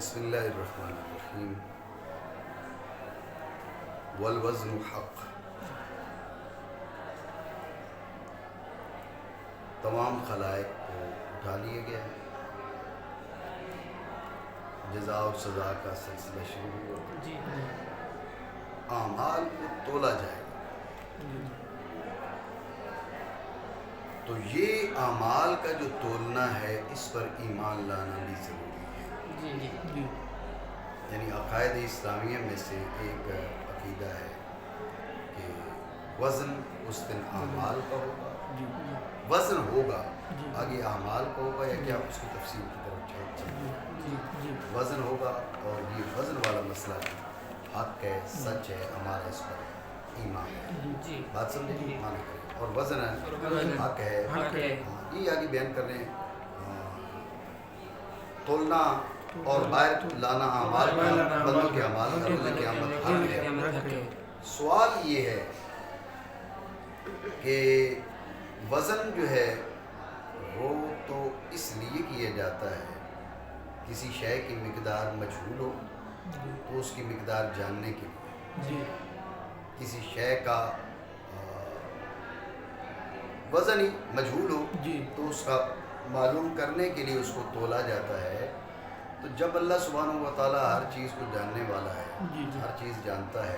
بسم اللہ الرحمن الرحیم والوزن حق. تمام خلائق کو اٹھا لیا گیا ہے. جزا اور سزا کا سلسلہ شروع ہوا. اعمال کو تولا جائے گا. تو یہ اعمال کا جو تولنا ہے اس پر ایمان لانا بھی ضروری ہے. یعنی عقائد اسلامیہ میں سے ایک عقیدہ ہے کہ وزن اس دن اعمال کا ہوگا. وزن ہوگا آگے اعمال کا ہوگا یا کیا اس کی تفصیل کی طرف چلے. وزن ہوگا اور یہ وزن والا مسئلہ حق ہے, سچ ہے, ہمارا اس پر ایمان ہے. بات سمجھے جی, ایمان کریں. اور وزن حق ہے. یہ آگے بیان کر رہے ہیں. تولنا اور باہر لانا اعمال کا, بندوں کے اعمال کا روز قیامت حق ہے. سوال یہ ہے کہ وزن جو ہے وہ تو اس لیے کیا جاتا ہے کسی شے کی مقدار مجہول ہو تو اس کی مقدار جاننے کے لیے. کسی شے کا وزن ہی مجہول ہو تو اس کا معلوم کرنے کے لیے اس کو تولا جاتا ہے. تو جب اللہ سبحانہ و تعالیٰ ہر چیز کو جاننے والا ہے, ہر چیز جانتا ہے,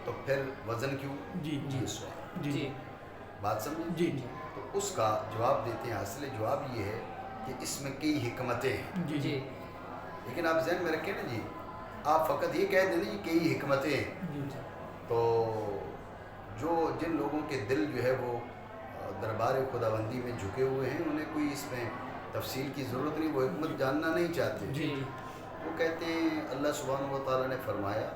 تو پھر وزن کیوں؟ یہ سوال. بات سمجھے. تو اس کا جواب دیتے ہیں. اصل جواب یہ ہے کہ اس میں کئی حکمتیں ہیں. لیکن آپ ذہن میں رکھیں نا جی, آپ فقط یہ کہہ دیں نا جی کئی حکمتیں ہیں, تو جو جن لوگوں کے دل جو ہے وہ دربار خداوندی میں جھکے ہوئے ہیں انہیں کوئی اس میں تفصیل کی ضرورت نہیں, وہ حکمت جاننا نہیں چاہتے. وہ کہتے ہیں اللہ سبحانہ و تعالیٰ نے فرمایا,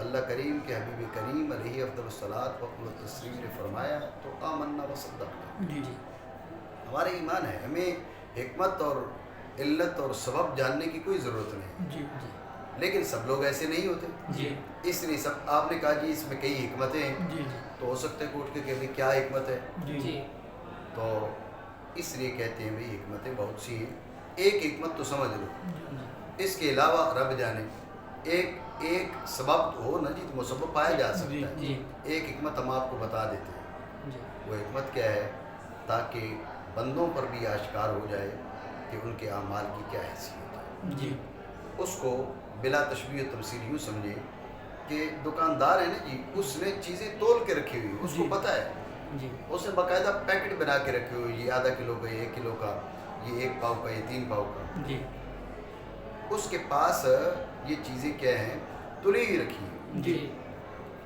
اللہ کریم کے حبیب کریم علیہ افضل الصلاۃ و تسلیم نے فرمایا تو آمنا و صدقنا. ہمارا ایمان ہے, ہمیں حکمت اور علت اور سبب جاننے کی کوئی ضرورت نہیں. لیکن سب لوگ ایسے نہیں ہوتے. اس لیے سب آپ نے کہا جی اس میں کئی حکمتیں ہیں, تو ہو سکتا ہے کہ اٹھ کے کہ کیا حکمت ہے. تو اس لیے کہتے ہیں بھئی حکمتیں بہت سی ہیں. ایک حکمت تو سمجھ لو, اس کے علاوہ رب جانے. ایک سبب ہو نا جی, تو مسبب پایا جا سکتا ہے. ایک حکمت ہم آپ کو بتا دیتے ہیں. وہ حکمت کیا ہے؟ تاکہ بندوں پر بھی آشکار ہو جائے کہ ان کے اعمال کی کیا حیثیت ہے. اس کو بلا تشبیہ و تمثیل یوں سمجھے کہ دکاندار ہے نا جی, اس نے چیزیں تول کے رکھی ہوئی, اس کو پتہ ہے. اس نے باقاعدہ پیکٹ بنا کے رکھے ہوئے, یہ آدھا کلو کا, یہ 1 کلو کا, یہ 1 پاؤ کا, یہ 3 پاؤ کا. اس کے پاس یہ چیزیں کیا ہیں؟ تلی ہی رکھی ہیں.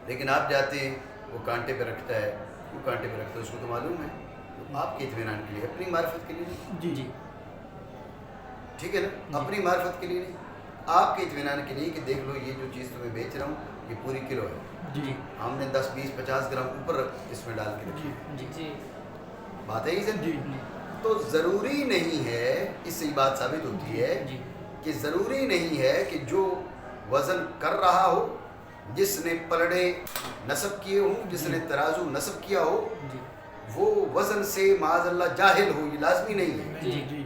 لیکن آپ جاتے ہیں, وہ کانٹے پہ رکھتا ہے. وہ کانٹے پہ رکھتا ہے, اس کو تو معلوم ہے. آپ کے اطمینان کے لیے, اپنی معرفت کے لیے نہیں. ٹھیک ہے نا, اپنی معرفت کے لیے نہیں, آپ کے اطمینان کے لیے کہ دیکھ لو یہ جو چیز تمہیں بیچ رہا ہوں یہ پوری کلو ہے. ہم نے 10 20 50 گرام اوپر اس میں ڈال کے رکھی. بات ہے ہی سر. تو ضروری نہیں ہے, اس سے بات ثابت ہوتی ہے کہ ضروری نہیں ہے کہ جو وزن کر رہا ہو, جس نے پلڑے نصب کیے ہوں, جس نے ترازو نصب کیا ہو, وہ وزن سے معاذ اللہ جاہل ہو. یہ لازمی نہیں ہے.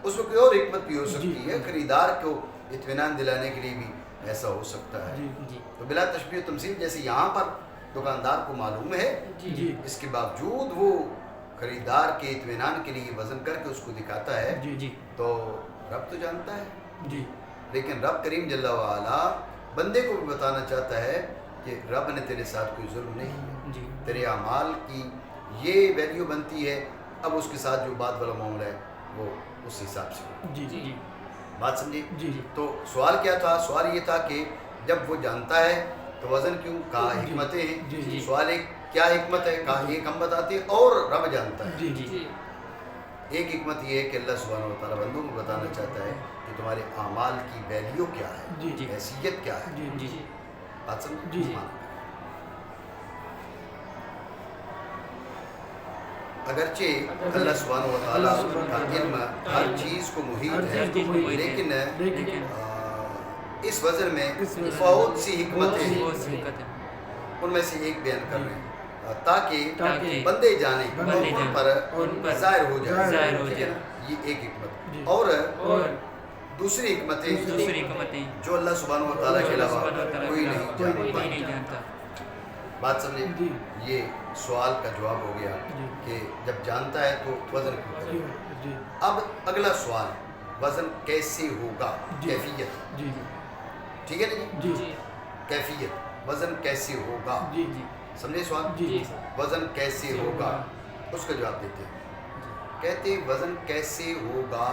اس میں کوئی اور حکمت بھی ہو سکتی ہے. خریدار کو اطمینان دلانے کے لیے بھی ایسا ہو سکتا ہے. تو بلا تشبیہ و تمثیل جیسے یہاں پر دکاندار کو معلوم ہے, اس کے باوجود وہ خریدار کے اطمینان کے لیے وزن کر کے اس کو دکھاتا ہے. تو رب تو جانتا ہے, لیکن رب کریم جل وعلا بندے کو بھی بتانا چاہتا ہے کہ رب نے تیرے ساتھ کوئی ظلم نہیں کیا. تیرے اعمال کی یہ ویلیو بنتی ہے, اب اس کے ساتھ جو بات والا معاملہ ہے وہ اس حساب سے. بات سمجھے. تو سوال کیا تھا؟ سوال یہ تھا کہ جب وہ جانتا ہے تو وزن کیوں؟ کہا حکمتیں ہیں. سوال ایک کیا حکمت ہے؟ کہا ایک ہم بتاتے ہیں اور رب جانتا ہے. ایک حکمت یہ ہے کہ اللہ سبحانہ و تعالیٰ بندوں کو بتانا چاہتا ہے کہ تمہارے اعمال کی ویلیو کیا ہے, حیثیت کیا ہے. بات سمجھے. اگرچہ اللہ سبحانہ و تعالیٰ کا علم ہر چیز کو محیط ہے, لیکن اس وزن میں بہت سی حکمتیں ہیں. ان میں سے ایک بیان کر رہے ہیں تاکہ بندے جانیں, ان پر ظاہر ہو جائے. یہ ایک حکمت. اور دوسری حکمتیں جو اللہ سبحانہ و تعالیٰ کے علاوہ کوئی نہیں جانتا. بات سمجھے؟ یہ سوال کا جواب ہو گیا کہ جب جانتا ہے تو وزن کیوں کرے. اب اگلا سوال وزن کیسے ہوگا, کیفیت. ٹھیک ہے نا جی, کیفیت وزن کیسے ہوگا, سمجھے سوال؟ وزن کیسے ہوگا اس کا جواب دیتے ہیں. کہتے ہیں وزن کیسے ہوگا,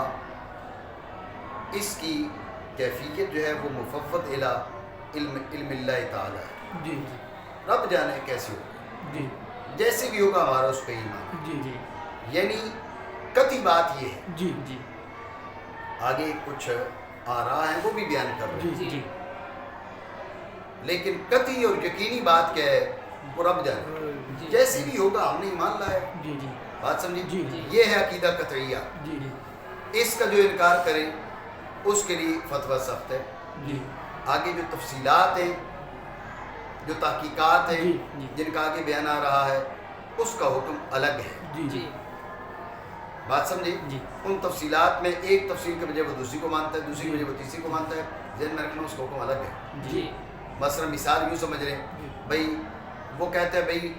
اس کی کیفیت جو ہے وہ مفوض الی علم اللہ تعالیٰ ہے. رب جانے کیسے ہوگا, جیسے بھی ہوگا ہمارا اس پہ ایمان. یعنی قطعی بات یہ ہے. آگے کچھ آراء ہیں وہ بھی بیان کر رہے ہیں, لیکن قطعی اور یقینی بات کیا ہے وہ رب جانے. جیسے بھی ہوگا ہم نے ایمان لایا. بات سمجھے؟ یہ ہے عقیدہ قطعیہ. اس کا جو انکار کریں اس کے لیے فتویٰ سخت ہے. آگے جو تفصیلات ہیں, جو تحقیقات ہیں جن کا آگے بیان آ رہا ہے, اس کا حکم الگ ہے. بات سمجھے؟ ان تفصیلات میں ایک تفصیل کے بجائے وہ دوسری کو مانتا ہے, دوسری کے بجائے وہ تیسری کو مانتا ہے. ذہن میں رکھنا اس کا حکم الگ ہے. مثلا مثال یوں سمجھ رہے ہیں بھائی, وہ کہتے ہیں بھائی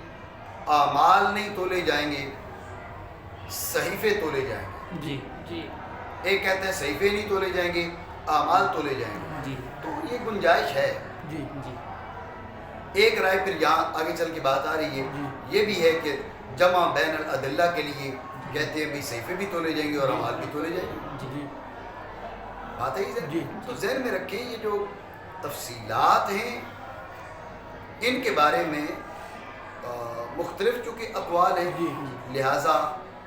اعمال نہیں تولے جائیں گے, صحیفے تولے جائیں گے. ایک کہتے ہیں صحیفے نہیں تولے جائیں گے, اعمال تولے جائیں گے. تو یہ گنجائش ہے. ایک رائے پھر یہاں آگے چل کے بات آ رہی ہے, یہ بھی ہے کہ جمع بین الادلہ کے لیے کہتے ہیں بھائی صحیفے بھی تولے جائیں گے اور اعمال بھی تولے جائیں گے. بات ہے یہ. تو ذہن میں رکھیں یہ جو تفصیلات ہیں ان کے بارے میں مختلف چونکہ اقوال ہیں, لہٰذا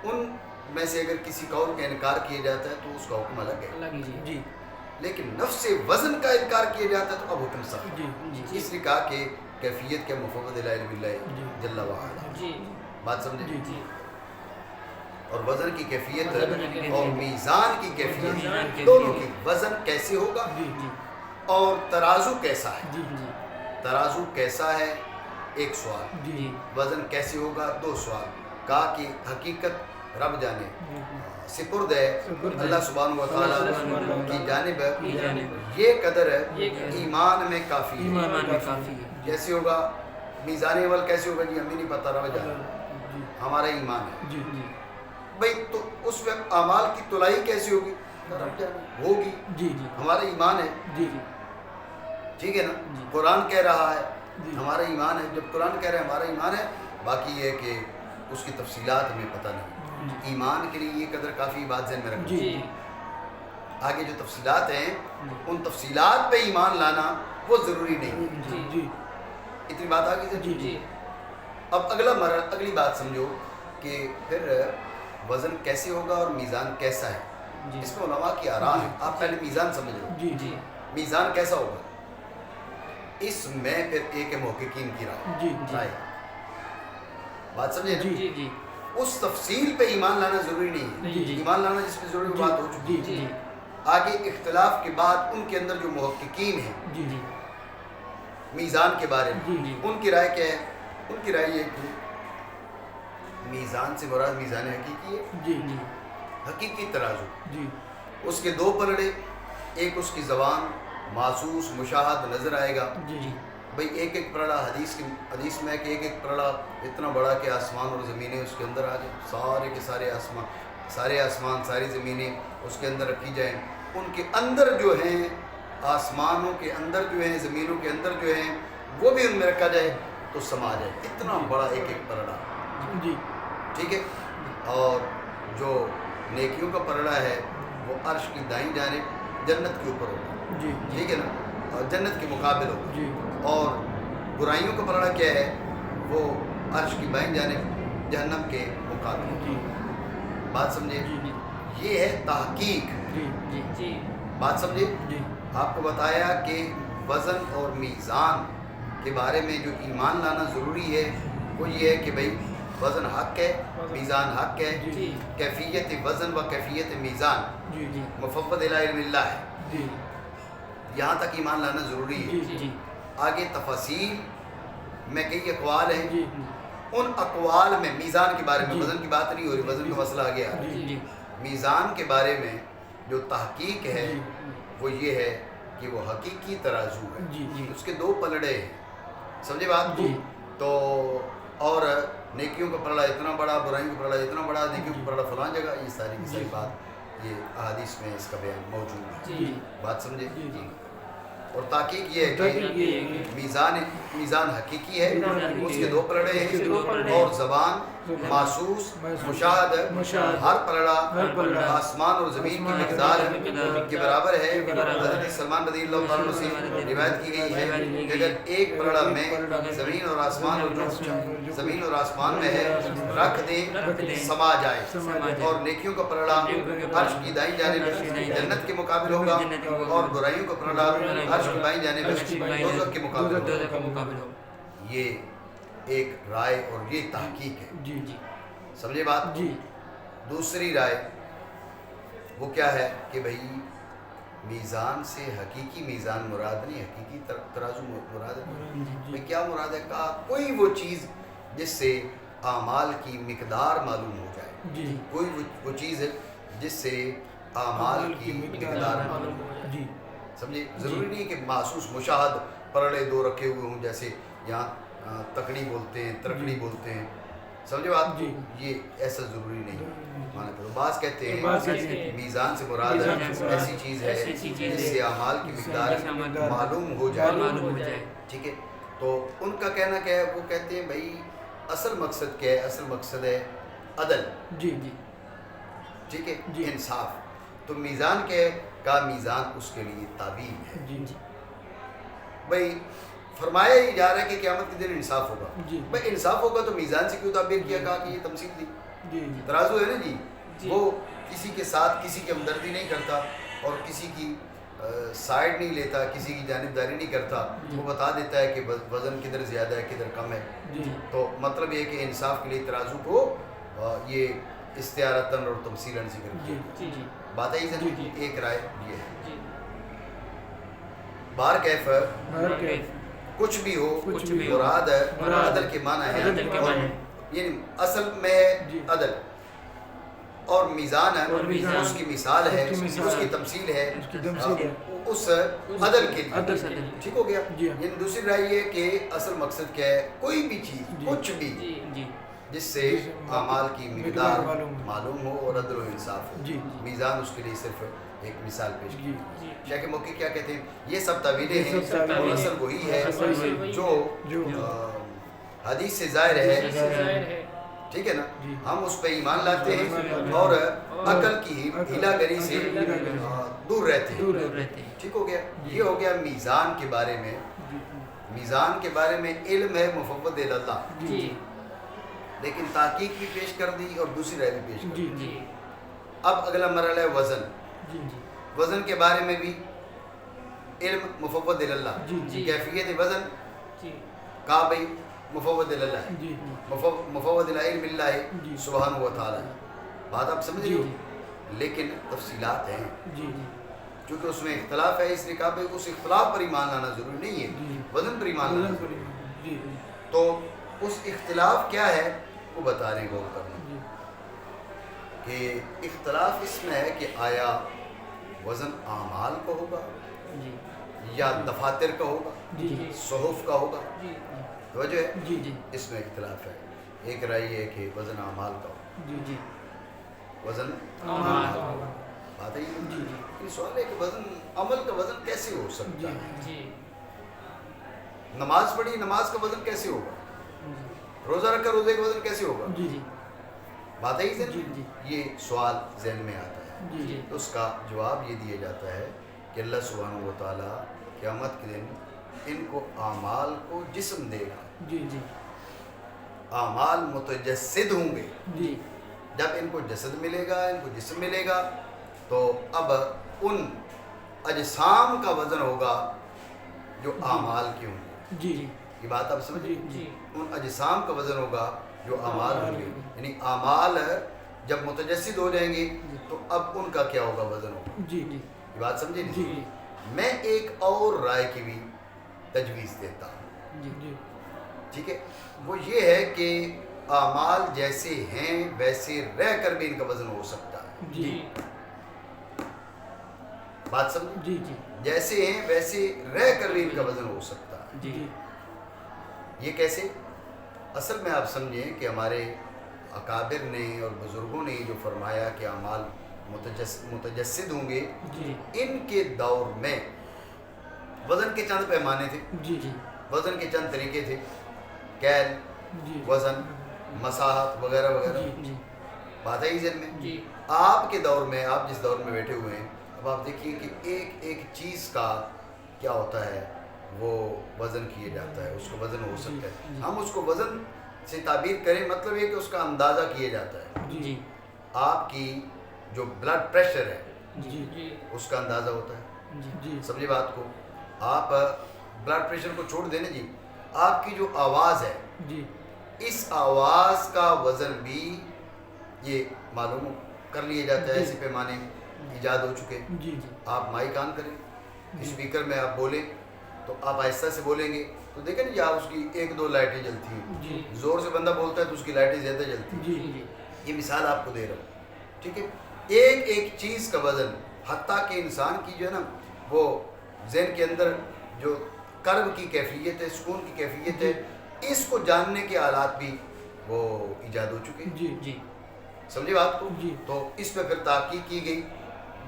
ان میں سے اگر کسی قول کا انکار کیا جاتا ہے تو اس کا حکم الگ ہے. لیکن نفس وزن کا انکار کیا جاتا ہے تو اب حکم سخت ہے. اس لیے کہا کہ کیفیت کے مفوض الی علم اللہ جل وعلا. بات سمجھے؟ اور وزن کی کیفیت اور میزان کی کیفیت دونوں کی, وزن کیسے ہوگا اور ترازو کیسا ہے. ترازو کیسا ہے ایک سوال, وزن کیسے ہوگا دو سوال. کہا کہ حقیقت رب جانے, سپرد ہے اللہ سبحانہ و تعالیٰ کی جانب, یہ قدر ہے ایمان میں کافی ہے. کیسے ہوگا میزان عمل کیسے ہوگا جی ہمیں نہیں پتہ, رب جانے ہمارا ایمان ہے. بھائی تو اس وقت اعمال کی تولائی کیسی ہوگی, رب جانے ہوگی, ہمارا ایمان ہے. ٹھیک ہے نا, قرآن کہہ رہا ہے ہمارا ایمان ہے. جب قرآن کہہ رہا ہے ہمارا ایمان ہے, باقی یہ ہے کہ اس کی تفصیلات ہمیں پتہ نہیں. ایمان کے لیے یہ قدر کافی بات ذہن میں رکھیں. آگے جو تفصیلات ہیں ان تفصیلات پہ ایمان لانا وہ ضروری نہیں. اتنی بات آگے. اب اگلا مرحلہ, اگلی بات سمجھو کہ پھر وزن کیسے ہوگا اور میزان کیسا ہے. اس میں علماء کی آراء ہے. آپ پہلے میزان سمجھ لو, میزان کیسا ہوگا. اس میں پھر ایک محققین کی رائے. بات سمجھے؟ اس تفصیل پہ ایمان لانا ضروری نہیں ہے. ایمان لانا جس پہ ضروری بات ہو چکی ہے. آگے اختلاف کے بعد ان کے اندر جو محققین ہیں میزان کے بارے میں, ان کی رائے کیا ہے. ان کی رائے یہ کہ میزان سے مراد میزان حقیقی ہے, حقیقی ترازو. اس کے دو پلڑے, ایک اس کی زبان محسوس مشاہد نظر آئے گا. بھئی ایک ایک پلڑا حدیث میں کہ ایک ایک پلڑا اتنا بڑا کہ آسمان اور زمینیں اس کے اندر آ جائیں. سارے کے سارے آسمان ساری زمینیں اس کے اندر رکھی جائیں. ان کے اندر جو ہیں, آسمانوں کے اندر جو ہیں, زمینوں کے اندر جو ہیں, وہ بھی ان میں رکھا جائے تو سما جائے. اتنا بڑا ایک ایک پلڑا. ٹھیک ہے. اور جو نیکیوں کا پلڑا ہے وہ عرش کی دائیں جانب جنت کے اوپر ہوگا. ٹھیک ہے نا, اور جنت کے مقابل ہوگا. اور برائیوں کا پلڑا کیا ہے, وہ عرش کی بائیں جانب جہنم کے مقابل. بات سمجھے؟ یہ ہے تحقیق. بات سمجھے؟ آپ کو بتایا کہ وزن اور میزان کے بارے میں جو ایمان لانا ضروری ہے وہ یہ ہے کہ بھئی وزن حق ہے, میزان حق ہے. کیفیت وزن و کیفیت میزان مفوض الی علم اللہ ہے. یہاں تک ایمان لانا ضروری ہے. آگے تفاصیل میں کئی اقوال ہیں. ان اقوال میں میزان کے بارے میں, وزن کی بات نہیں ہو رہی, وزن کا مسئلہ آ گیا. میزان کے بارے میں جو تحقیق ہے وہ یہ ہے کہ وہ حقیقی ترازو ہے، اس کے دو پلڑے ہیں، سمجھے بات؟ تو اور نیکیوں کا پلڑا اتنا بڑا، برائیوں کا پلڑا اتنا بڑا، نیکیوں کا پلڑا فلان جگہ، یہ ساری کی ساری بات یہ احادیث میں اس کا بیان موجود ہے، بات سمجھے؟ اور تحقیق یہ ہے کہ میزان حقیقی ہے، اس کے دو پلڑے ہیں، اور زبان محسوس مشاہد ہر پلڑا آسمان اور زمین کی مقدار کے برابر ہے۔ حضرت سلمان رضی اللہ عنہ سے روایت کی گئی ہے کہ اگر ایک پلڑا میں زمین اور آسمان اور جو زمین اور آسمان میں ہے رکھ دیں سما جائے، اور نیکیوں کا پلڑا عرش کی دائیں جانب جنت کے مقابل ہوگا، اور برائیوں کا پلڑا عرش کی بائیں جانب دوزخ کے مقابل ہوگا۔ یہ ایک رائے اور یہ تحقیق ہے، سمجھے بات؟ دوسری رائے وہ کیا ہے کہ بھئی میزان سے حقیقی میزان مراد نہیں، حقیقی ترازو مراد ہے۔ بھئی کیا مراد ہے؟ کہا کوئی وہ چیز جس سے اعمال کی مقدار معلوم ہو جائے، کوئی وہ چیز ہے جس سے اعمال کی مقدار معلوم ہو جائے، سمجھے؟ ضروری نہیں کہ محسوس مشاہد پلڑے دو رکھے ہوئے ہوں، جیسے یہاں تکڑی بولتے ہیں، ترکڑی بولتے ہیں، سمجھے بات؟ یہ ایسا ضروری نہیں مانا کرو۔ بعض کہتے ہیں میزان سے مراد ایسی چیز ہے جس سے اعمال کی مقدار معلوم ہو جائے، ٹھیک ہے؟ تو ان کا کہنا کیا ہے؟ وہ کہتے ہیں بھائی اصل مقصد کیا ہے؟ اصل مقصد ہے عدل، ٹھیک ہے، انصاف۔ تو میزان کیا ہے؟ کا میزان اس کے لیے تعبیر ہے۔ بھائی فرمایا ہی جا رہا ہے کہ قیامت کے دن انصاف ہوگا، بھائی انصاف ہوگا تو میزان سے کیوں تعبیر کیا؟ کہا کہ یہ تمثیل دی، ترازو ہے نا جی، وہ کسی کے ساتھ کسی کی ہمدردی نہیں کرتا اور کسی کی سائیڈ نہیں لیتا، کسی کی جانبداری نہیں کرتا، وہ بتا دیتا ہے کہ وزن کدھر زیادہ ہے کدھر کم ہے۔ تو مطلب یہ کہ انصاف کے لیے ترازو کو یہ استعارتاً اور تمثیلاً ذکر کیا۔ بات ہے ایک رائے یہ ہے۔ بار کیف کچھ بھی ہو، مراد عدل کے معنی ہے، اور یعنی اصل میں عدل، اور میزان ہے اس کی مثال ہے، اس کی تمثیل ہے اس عدل کے لیے، ٹھیک ہو گیا؟ یعنی دوسری رائے یہ کہ اصل مقصد کیا ہے؟ کوئی بھی چیز، کچھ بھی جس سے اعمال کی مقدار معلوم ہو اور عدل و انصاف ہو، میزان اس کے لیے صرف ایک مثال پیش کی۔ شیخ موقع کیا کہتے ہیں؟ یہ سب تعویلیں ہیں، اور اصل وہی ہے جو حدیث سے ظاہر ہے، ٹھیک ہے نا؟ ہم اس پہ ایمان لاتے ہیں اور عقل کی ہیلا گری سے دور رہتے ہیں، ٹھیک ہو گیا؟ یہ ہو گیا میزان کے بارے میں۔ میزان کے بارے میں علم ہے مفوض اللہ، لیکن تحقیق بھی پیش کر دی اور دوسری رائے بھی پیش کر دی۔ اب اگلا مرحلہ ہے وزن۔ وزن کے بارے میں بھی علم مفوض اللہ، کیفیت وزن کہا بھئی مفوض اللہ، مفوض علم اللہ سبحانہ و تعالی۔ بات آپ سمجھ رہے ہو؟ لیکن تفصیلات ہیں، چونکہ اس میں اختلاف ہے، اس نے کہا بھئی اس اختلاف پر ایمان لانا ضروری نہیں ہے، وزن پر ایمان لانا ضروری ہے۔ تو اس اختلاف کیا ہے وہ بتا رہے ہیں، غور کرنا کہ اختلاف اس میں ہے کہ آیا وزن اعمال کا ہوگا یا دفاتر کا ہوگا، صحف کا ہوگا، توجہ ہے؟ اس میں اختلاف ہے۔ ایک رائے ہے کہ وزن اعمال کا ہوگا، وزن اعمال کا ہوگا، بات ہے یہ سوال ہے کہ وزن عمل کا وزن کیسے ہو سکتا ہے؟ نماز پڑھی، نماز کا وزن کیسے ہوگا؟ روزہ رکھا، روزے کا وزن کیسے ہوگا؟ بات ہے یہ سوال ذہن میں آتا ہے، تو اس کا جواب یہ دیا جاتا ہے کہ اللہ سبحانہ و تعالیٰ قیامت کے دن ان کو اعمال کو جسم دے گا، اعمال متجسد ہوں گے۔ جب ان کو جسد ملے گا، ان کو جسم ملے گا، تو اب ان اجسام کا وزن ہوگا جو اعمال کے ہوں گے۔ یہ بات آپ سمجھیں؟ ان اجسام کا وزن ہوگا جو اعمال ہوں گے، یعنی اعمال جب متجسد ہو جائیں گے تو اب ان کا کیا ہوگا؟ وزن ہوگا۔ یہ بات سمجھے نہیں؟ میں ایک اور رائے کی بھی تجویز دیتا ہوں، ٹھیک ہے؟ وہ یہ ہے کہ اعمال جیسے ہیں ویسے رہ کر بھی ان کا وزن ہو سکتا ہے، بات سمجھ؟ جی جی جیسے ہیں ویسے رہ کر بھی ان کا وزن ہو سکتا ہے. جی یہ کیسے؟ اصل میں آپ سمجھیں کہ ہمارے اکابر نے اور بزرگوں نے جو فرمایا کہ اعمال متجسد ہوں گے، جی ان کے دور میں وزن کے چند پیمانے تھے، جی جی وزن کے چند طریقے تھے، کیل، جی وزن، مساحت وغیرہ وغیرہ. جی جی بات ہے ذہن میں. جی آپ کے دور میں، آپ جس دور میں بیٹھے ہوئے ہیں، اب آپ دیکھیے کہ ایک ایک چیز کا کیا ہوتا ہے، وہ وزن کیا جاتا ہے، اس کو وزن ہو سکتا ہے. ہم اس کو وزن سے تعبیر کریں مطلب یہ کہ اس کا اندازہ کیا جاتا ہے. جی آپ کی جو بلڈ پریشر ہے جی جی اس کا اندازہ ہوتا ہے. جی سمجھے بات کو؟ آپ بلڈ پریشر کو چھوڑ دینا جی، آپ کی جو آواز ہے، جی اس آواز کا وزن بھی یہ معلوم کر لیا جاتا ہے. ایسے پیمانے ایجاد ہو چکے. جی جی آپ مائک آن کریں، اسپیکر میں آپ بولیں تو آپ آہستہ سے بولیں گے تو دیکھیں نا جی، آپ اس کی ایک دو لائٹیں جلتی ہیں. جی زور سے بندہ بولتا ہے تو اس کی لائٹیں زیادہ جلتی ہیں. جی جی یہ مثال آپ کو دے رہا ہوں، ٹھیک ہے. ایک ایک چیز کا وزن، حتیٰ کہ انسان کی جو ہے نا وہ ذہن کے اندر جو کرب کی کیفیت ہے، سکون کی کیفیت ہے، اس کو جاننے کے آلات بھی وہ ایجاد ہو چکے ہیں. جی جی سمجھے بات کو؟ جی. تو اس پہ پھر تحقیق کی گئی.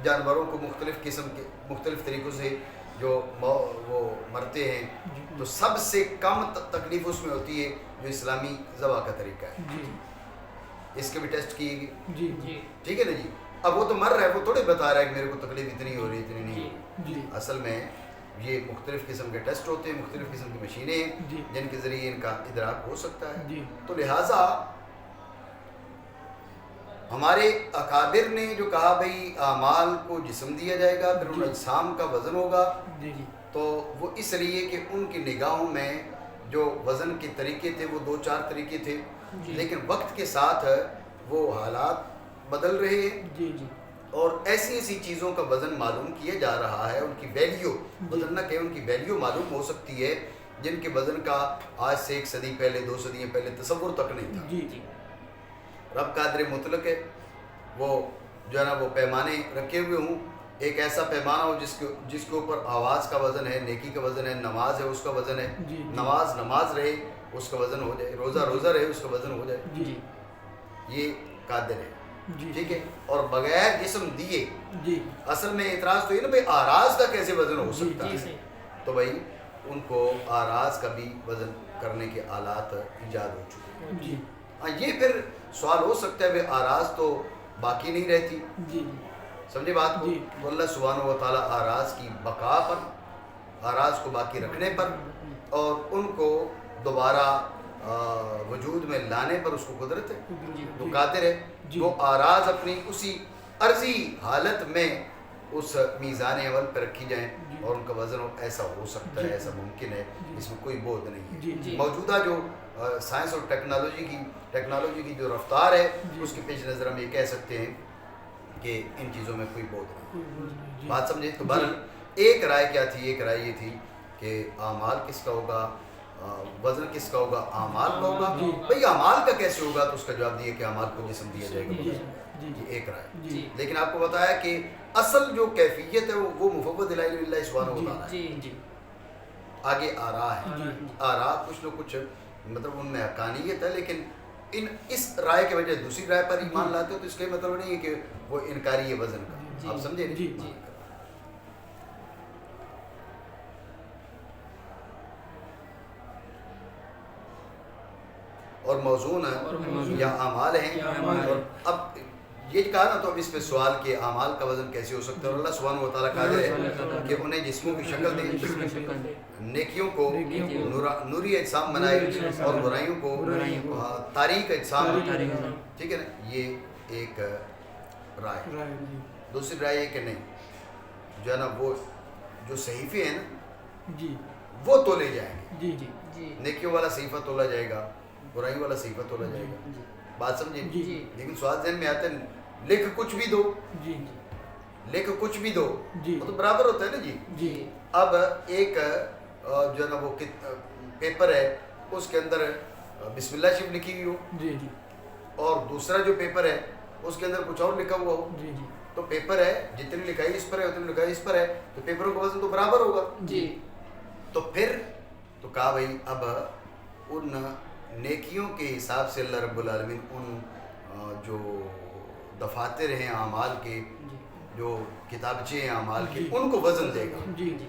جانوروں کو مختلف قسم کے مختلف طریقوں سے جو وہ مرتے ہیں تو سب سے کم تکلیف اس میں ہوتی ہے جو اسلامی ذبح کا طریقہ ہے. جی اس کے بھی ٹیسٹ کیے گئے. جی جی ٹھیک ہے نا جی. اب وہ تو مر رہا ہے، وہ تھوڑے بتا رہا ہے کہ میرے کو تکلیف اتنی ہو رہی اتنی نہیں. جی اصل میں یہ مختلف قسم کے ٹیسٹ ہوتے ہیں، مختلف قسم کی مشینیں ہیں جن کے ذریعے ان کا ادراک ہو سکتا ہے. جی تو لہٰذا ہمارے اکابر نے جو کہا بھئی اعمال کو جسم دیا جائے گا، پھر ان اجسام کا وزن ہوگا، جی تو وہ اس لیے کہ ان کی نگاہوں میں جو وزن کے طریقے تھے وہ دو چار طریقے تھے، لیکن وقت کے ساتھ وہ حالات بدل رہے ہیں جی جی اور ایسی ایسی چیزوں کا وزن معلوم کیا جا رہا ہے. ان کی ویلیو وزن نہ کہ ان کی ویلیو معلوم ہو سکتی ہے جن کے وزن کا آج سے 1 صدی پہلے 2 صدیاں پہلے تصور تک نہیں تھا. جی جی رب قادر مطلق ہے، وہ جو ہے نا وہ پیمانے رکھے ہوئے ہوں. ایک ایسا پیمانہ ہو جس کے اوپر آواز کا وزن ہے، نیکی کا وزن ہے، نماز ہے اس کا وزن ہے. نماز نماز رہے اس کا وزن ہو جائے، روزہ روزہ رہے اس کا وزن ہو جائے. جی یہ قادر ہے. جی ٹھیک ہے. اور بغیر جسم دیے، جی اصل میں اعتراض تو یہ نا بھائی آراز کا کیسے وزن ہو سکتا جی ہے. تو بھائی ان کو آراز کا بھی وزن کرنے کے آلات ایجاد ہو چکے ہیں. جی ہاں یہ پھر سوال ہو سکتا ہے بھائی آراز تو باقی نہیں رہتی. جی سمجھے بات کو؟ جی. تو اللہ سبحانہ و تعالیٰ آراز کی بقا پر، آراز کو باقی رکھنے پر اور ان کو دوبارہ وجود میں لانے پر اس کو قدرت ہے، وہ قادر ہے. وہ آراز اپنی اسی عرضی حالت میں اس میزان عمل پہ رکھی جائیں اور ان کا وزن ایسا ہو سکتا ہے، ایسا ممکن ہے، اس میں کوئی بودھ نہیں ہے. موجودہ جو سائنس اور ٹیکنالوجی کی جو رفتار ہے اس کے پیش نظر ہم یہ کہہ سکتے ہیں کہ ان چیزوں میں کوئی بودھ نہیں. بات سمجھے؟ تو بہرحال ایک رائے کیا تھی؟ ایک رائے یہ تھی کہ اعمال کس کا ہوگا، وزن کس کا ہوگا؟ اعمال کا ہوگا. بھئی اعمال کا کیسے ہوگا؟ تو اس کا جواب دیا کہ اعمال کو جسم دیا جائے گا. یہ ایک رائے. لیکن آپ کو بتایا کہ اصل جو کیفیت ہے وہ مفوض الی اللہ سبحانہ و تعالیٰ ہے. آگے آراء ہے. آراء کچھ نہ کچھ مطلب ان میں حقانیت ہے، لیکن اس رائے کے وجہ دوسری رائے پر ایمان لاتے ہو تو اس کا مطلب نہیں ہے کہ وہ انکاری ہے وزن کا. آپ سمجھے نہیں؟ اور موزون یا اعمال ہیں. اور اب یہ کہا نا تو اب اس پہ سوال کہ اعمال کا وزن کیسے ہو سکتا ہے. اور اللہ سبحانہ و تعالیٰ قادر ہے کہ انہیں جسموں کی شکل دے، نیکیوں کو نوری اجسام بنائے اور برائیوں کو تاریک اجسام. ٹھیک ہے نا. یہ ایک رائے. دوسری رائے یہ کہ نہیں، جو ہے نا وہ جو صحیفے ہیں نا وہ تولے جائیں گے. نیکیوں والا صحیفہ تولا جائے گا، برائی والا صحیفہ تولا جائے گا. بات سمجھے؟ لیکن سوال ذہن میں آتا ہے لکھ کچھ بھی دو، لکھ کچھ بھی دو وہ تو برابر ہوتا ہے نا جی. اب ایک جو ہے نا وہ پیپر ہے اس کے اندر بسم اللہ شریف لکھی ہوئی ہو، اور دوسرا جو پیپر ہے اس کے اندر کچھ اور لکھا ہوا ہو، تو پیپر ہے جتنی لکھائی اس پر ہے اتنی لکھائی اس پر ہے تو پیپروں کا وزن تو برابر ہوگا جی. تو پھر تو کہا بھائی اب ان نیکیوں کے حساب سے اللہ رب العالمین ان جو دفاتر ہیں اعمال کے جو کتابچے ہیں اعمال کے ان کو وزن دے گا. جی جی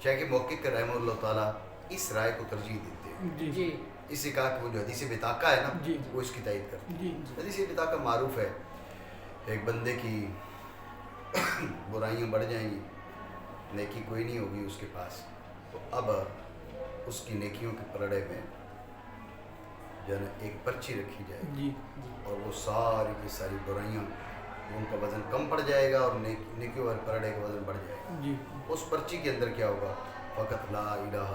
شیخ محقق رحمہ اللہ تعالیٰ اس رائے کو ترجیح دیتے ہیں. جی اس سے کہا کہ وہ جو حدیث بطاقہ ہے نا جی وہ اس کی تائید کرتے ہیں. جی حدیث بطاقہ معروف ہے ایک بندے کی برائیاں بڑھ جائیں گی نیکی کوئی نہیں ہوگی اس کے پاس تو اب اس کی نیکیوں کے پلڑے میں جو ہے نا ایک پرچی رکھی جائے گی جی اور وہ ساری کی ساری برائیاں ان کا وزن کم پڑ جائے گا اور نیکیوں والے پلڑے کا وزن بڑھ جائے گا. جی اس پرچی کے اندر کیا ہوگا فقط لا الہ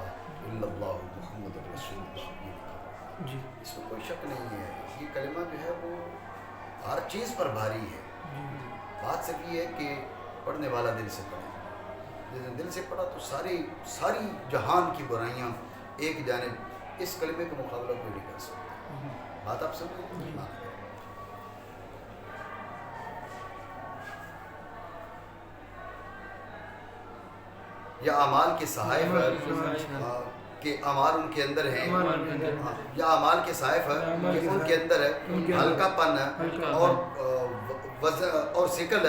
الا اللہ محمد رسول اللہ یہ لکھا ہوگا. جی اس میں کوئی شک نہیں ہے یہ کلمہ جو ہے وہ ہر چیز پر بھاری ہے. بات صرف یہ ہے کہ پڑھنے والا دل سے پڑھے. جس نے دل سے پڑھا تو ساری جہان کی برائیاں ایک جانب اس کلمے کا مقابلہ کوئی نہیں کر سکتا. بات آپ سمجھ یا اعمال کے صحائف کہ اعمال ان کے اندر ہیں یا اعمال کے صحائف کہ ان کے اندر ہلکا پن اور سکل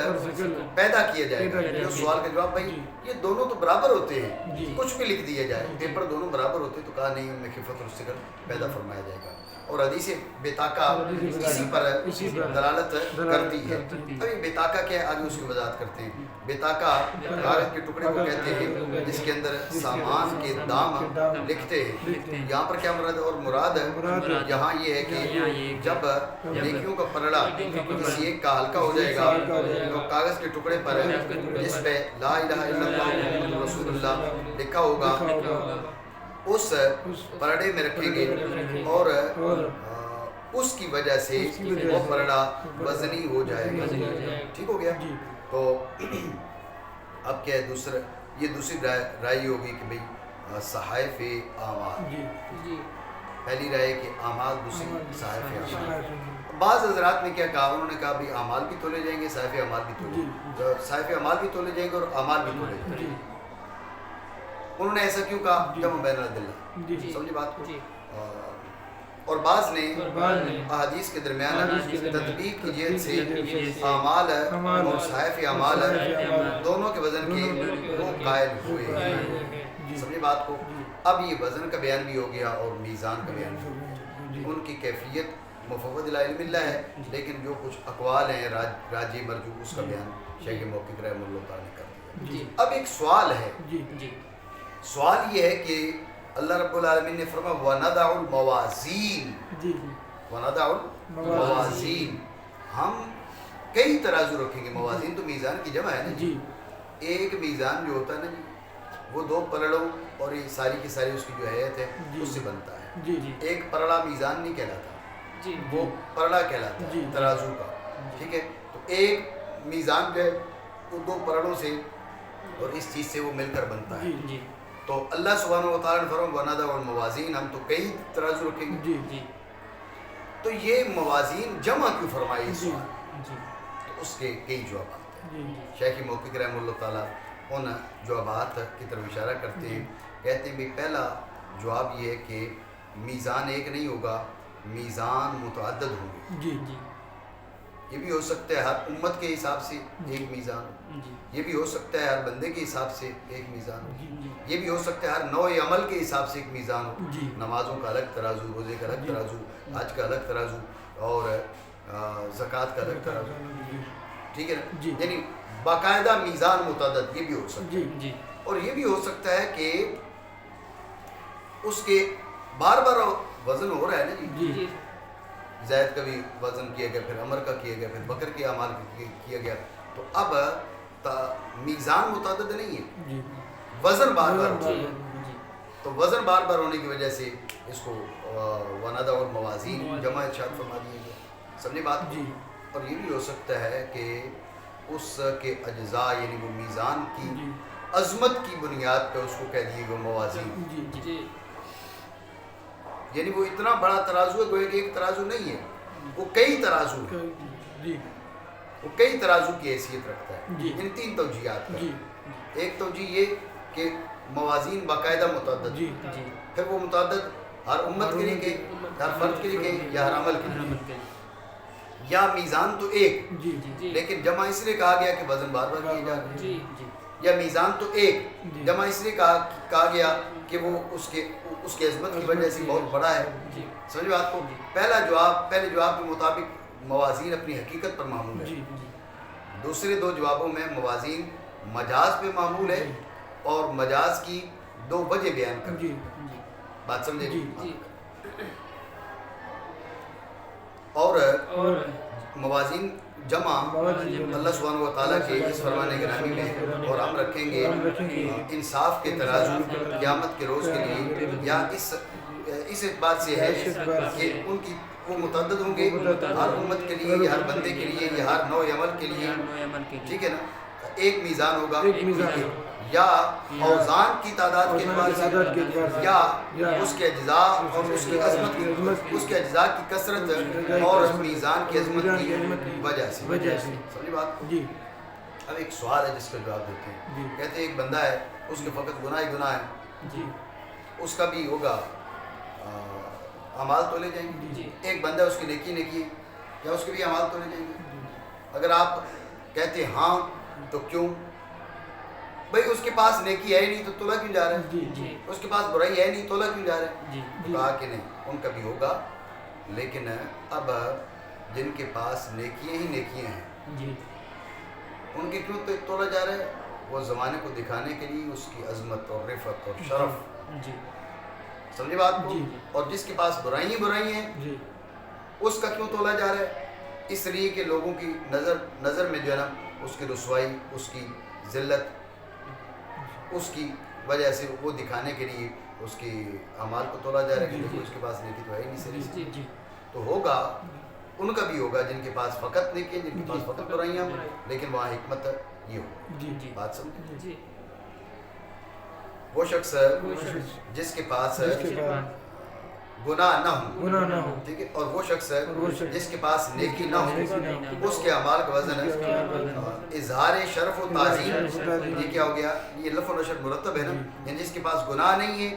پیدا کیا جائے گا. جو سوال کا جواب بھائی یہ دونوں تو برابر ہوتے ہیں کچھ بھی لکھ دیا جائے پیپر دونوں برابر ہوتے تو کہا نہیں ان میں خفت اور سکل پیدا فرمایا جائے گا. اور حدیث بطاقہ اسی پر دلالت کرتی ہے. ابھی بطاقہ کیا ہے آگے اس کی وضاحت کرتے ہیں. بطاقہ کاغذ کے ٹکڑے کو کہتے ہیں جس کے اندر سامان کے دام لکھتے ہیں. یہاں پر کیا مراد اور مراد یہاں یہ ہے کہ جب نیکیوں کا پلڑا کسی ایک کا ہلکا ہو جائے گا تو کاغذ کے ٹکڑے پر جس پہ لا الہ الا اللہ محمد رسول اللہ لکھا ہوگا اس پلڑے میں رکھیں گے اور اس کی وجہ سے وہ پلڑا وزنی ہو جائے گا. ٹھیک ہو گیا. تو اب کیا ہے یہ دوسری رائے ہوگی کہ بھئی صحائف اعمال. پہلی رائے کہ اعمال دوسری صحائف اعمال. بعض حضرات نے کیا کہا انہوں نے کہا بھئی اعمال بھی تولے جائیں گے صحائف اعمال بھی تولے صحائف اعمال بھی تولے جائیں گے اور اعمال بھی تولے جائیں گے. انہوں نے ایسا کیوں کہا جمع بین الادلہ. سمجھے بات کو. اور بعض نے احادیث کے درمیان تطبیق کی جہت سے اعمال اور صحائف اعمال دونوں کے وزن کے وہ قائل ہوئے. سمجھے بات کو. اب یہ وزن کا بیان بھی ہو گیا اور میزان کا بیان بھی ہو گیا. ان کی کیفیت مفوض الی علم اللہ ہے لیکن جو کچھ اقوال ہیں راجی مرجو اس کا بیان شیخ محقق رحمہ اللہ تعالیٰ نے کر دیا. اب ایک سوال ہے. سوال یہ ہے کہ اللہ رب العالمین نے فرمایا وَنَضَعُ الْمَوَازِينَ وَنَضَعُ الْمَوَازِينَ ہم کئی ترازو رکھیں گے. موازین تو میزان کی جمع ہے نا جی. ایک میزان جو ہوتا ہے نا جی وہ دو پلڑوں اور یہ ساری کی ساری اس کی جو حیت ہے اس سے بنتا ہے. ایک پلڑا میزان نہیں کہلاتا وہ پلڑا کہلاتا ہے ترازو کا. ٹھیک ہے. تو ایک میزان جو ہے وہ دو پلڑوں سے اور اس چیز سے وہ مل کر بنتا ہے. تو اللہ سبحانہ و تعالیٰ نے فرمایا وَنَضَعُ الْمَوَازِينَ ہم تو کئی ترازو رکھیں گے. تو یہ موازین جمع کیوں فرمائی اس سوال. تو اس کے کئی جوابات ہیں. شیخ محقق رحمہ اللہ تعالیٰ ان جوابات کی طرف اشارہ کرتے ہیں. کہتے ہیں بھی پہلا جواب یہ ہے کہ میزان ایک نہیں ہوگا میزان متعدد ہوں گے. یہ بھی ہو سکتا ہے ہر امت کے حساب سے ایک میزان ہو. یہ بھی ہو سکتا ہے ہر بندے کے حساب سے ایک میزان ہو. یہ بھی ہو سکتا ہے ہر نوع عمل کے حساب سے ایک میزان ہو. نمازوں کا الگ ترازو روزے کا الگ ترازو حج کا الگ ترازو اور زکوٰۃ کا الگ ترازو. ٹھیک ہے نا. یعنی باقاعدہ میزان متعدد یہ بھی ہو سکتا ہے. اور یہ بھی ہو سکتا ہے کہ اس کے بار بار وزن ہو رہا ہے نا جی. زید کا بھی وزن کیا گیا پھر عمر کا کیا گیا پھر بکر کے اعمال کیا گیا. تو اب میزان متعدد نہیں ہے وزن بار بار ہوتا ہے. تو وزن بار بار ہونے کی وجہ سے اس کو وَنَضَعُ الْمَوَازِينَ جمع ارشاد فرما دیا گیا. سمجھے بات. اور یہ بھی ہو سکتا ہے کہ اس کے اجزاء یعنی وہ میزان کی عظمت کی بنیاد پہ اس کو کہہ دیے گا موازین. یعنی وہ اتنا بڑا ترازو ہے گویا کہ ایک ترازو نہیں ہے وہ کئی ترازو ہیں. وہ کئی ترازو کی حیثیت رکھتا ہے ان 3 توجیہات کا. ایک توجیہ یہ کہ موازین باقاعدہ متعدد، پھر وہ متعدد ہر امت کے لیے کہ ہر فرد کے لیے کہ یا ہر عمل کے لیے، یا میزان تو ایک لیکن جمع اس لیے کہا گیا کہ وزن بار بار کیے جا رہے ہیں، یا میزان تو ایک جمع اس لیے کہا گیا کہ وہ اس کے عظمت کی وجہ سے بہت بڑا ہے. سمجھ بات کو؟ پہلے جواب کے مطابق موازین اپنی حقیقت پر معمول ہے. دوسرے 2 جوابوں میں موازین مجاز پہ معمول ہے اور مجاز کی 2 وجہ بیان کر بات سمجھے. اور موازین جمع اللہ سبحانہ و تعالیٰ کے اس فرمان گرامی میں، اور ہم رکھیں گے انصاف کے ترازو قیامت کے روز کے لیے، یا اس بات سے ہے کہ ان کی وہ متعدد ہوں گے ہر امت کے لیے یا ہر بندے کے لیے یا ہر نوع عمل کے لیے. ٹھیک ہے نا؟ ایک میزان ہوگا یا اوزان کی تعداد کے اعتبار سے، یا اس کے اجزاء اور اس کی عظمت، اس کے اجزاء کی کثرت اور اس میزان کی عظمت کی وجہ سے. سمجھے بات کو؟ اب ایک سوال ہے جس کا جواب دیتے ہیں. کہتے ہیں ایک بندہ ہے، اس کے فقط گناہ ہی گناہ ہے، اس کا بھی ہوگا اعمال تولے جائیں گے. ایک بندہ اس کی نیکی یا اس کے بھی اعمال تولے جائیں گے. اگر آپ کہتے ہیں ہاں تو کیوں؟ بھئی اس کے پاس نیکی ہے نہیں تو تولا کیوں جا رہا ہے؟ اس کے پاس برائی ہے نہیں تولا کیوں جا رہا ہے؟ کہا کہ نہیں، ان کا بھی ہوگا، لیکن اب جن کے پاس نیکیاں ہی نیکیاں ہیں ان کے کیوں تولا جا رہا ہے؟ وہ زمانے کو دکھانے کے لیے اس کی عظمت اور رفعت اور شرف. سمجھے بات کو؟ اور جس کے پاس برائی ہیں اس کا کیوں تولا جا رہا ہے؟ اس لیے کہ لوگوں کی نظر میں جو ہے نا اس کی رسوائی، اس کی ذلت، اس کی وجہ سے وہ دکھانے کے لیے اس کی اعمال کو تولا جا رہا ہے کہ دیکھو اس کے پاس نیکی تو ہے ہی نہیں سے. تو ہوگا، ان کا بھی ہوگا جن کے پاس فقط نیکی، جن کے پاس فقط برائیاں، لیکن وہاں حکمت یہ ہو. بات سمجھ؟ وہ شخص جس کے پاس گناہ نہ ہو، ٹھیک ہے، اور وہ شخص جس کے پاس نیکی نہ ہو، اس کے اعمال کا وزن اظہار شرف و تعظیم. یہ کیا ہو گیا؟ یہ لفظ و نشر مرتب ہے نا، یعنی جس کے پاس گناہ نہیں ہے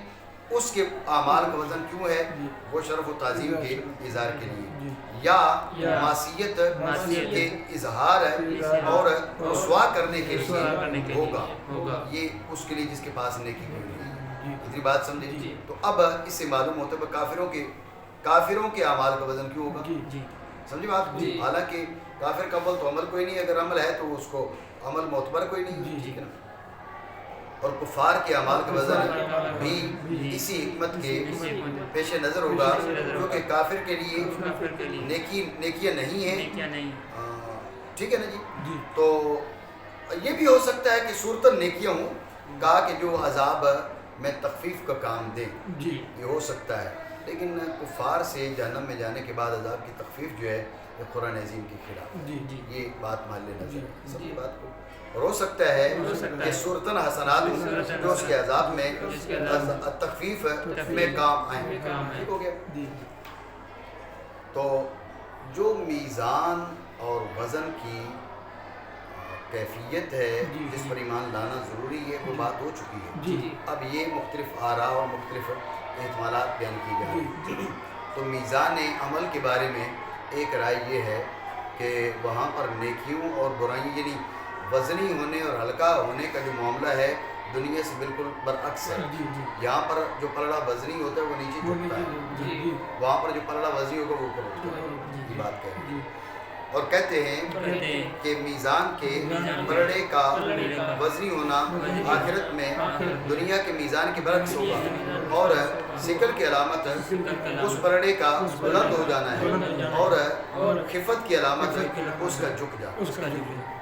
اس کے اعمال کا وزن کیوں ہے؟ وہ شرف و تعظیم کے اظہار کے لیے، یا معصیت کے اظہار اور رسوا کرنے کے لیے ہوگا. یہ اس کے لیے جس کے پاس نیکی نہیں ہے. اتنی بات سمجھے؟ تو اب اس سے معلوم ہوتا ہے کافروں کے اعمال کا وزن کیوں ہوگا. سمجھے بات؟ حالانکہ کافر کا عمل تو عمل کوئی نہیں، اگر عمل ہے تو اس کو عمل معتبر کوئی نہیں. ٹھیک ہے نا؟ اور کفار کے اعمال کا وزن بھی اسی حکمت کے پیش نظر ہوگا، کیونکہ کافر کے لیے نیکیاں نہیں ہیں. ٹھیک ہے نا جی؟ تو یہ بھی ہو سکتا ہے کہ صورتاً نیکیاں ہوں، کہا کہ جو عذاب میں تخفیف کا کام دیں، یہ ہو سکتا ہے، لیکن کفار سے جہنم میں جانے کے بعد عذاب کی تخفیف جو ہے یہ قرآن عظیم کے خلاف. یہ بات مان لینا چاہیے سب بات کو. اور ہو سکتا ہے کہ صورتاً حسنات جو اس کے عذاب میں تخفیف میں کام آئیں. ٹھیک ہو گیا؟ تو جو میزان اور وزن کی کیفیت ہے جس پر ایمان لانا ضروری ہے وہ بات ہو چکی ہے. اب یہ مختلف آراء اور مختلف احتمالات بیان کی جا رہی ہیں. تو میزان عمل کے بارے میں ایک رائے یہ ہے کہ وہاں پر نیکیوں اور برائیوں یعنی وزنی ہونے اور ہلکا ہونے کا جو معاملہ ہے دنیا سے بالکل برعکس ہے. یہاں پر جو پلڑا وزنی ہوتا ہے وہ نیچے جھکتا ہے، وہاں پر جو پلڑا وزنی ہوگا وہ اوپر اٹھتا ہے. یہ بات کہہ رہے ہیں. اور کہتے ہیں کہ میزان کے پلڑے کا وزنی ہونا آخرت میں دنیا کے میزان کے برعکس ہوگا، اور ثقل کی علامت اس پلڑے کا بلند ہو جانا ہے، اور خفت کی علامت اس کا جھک جانا.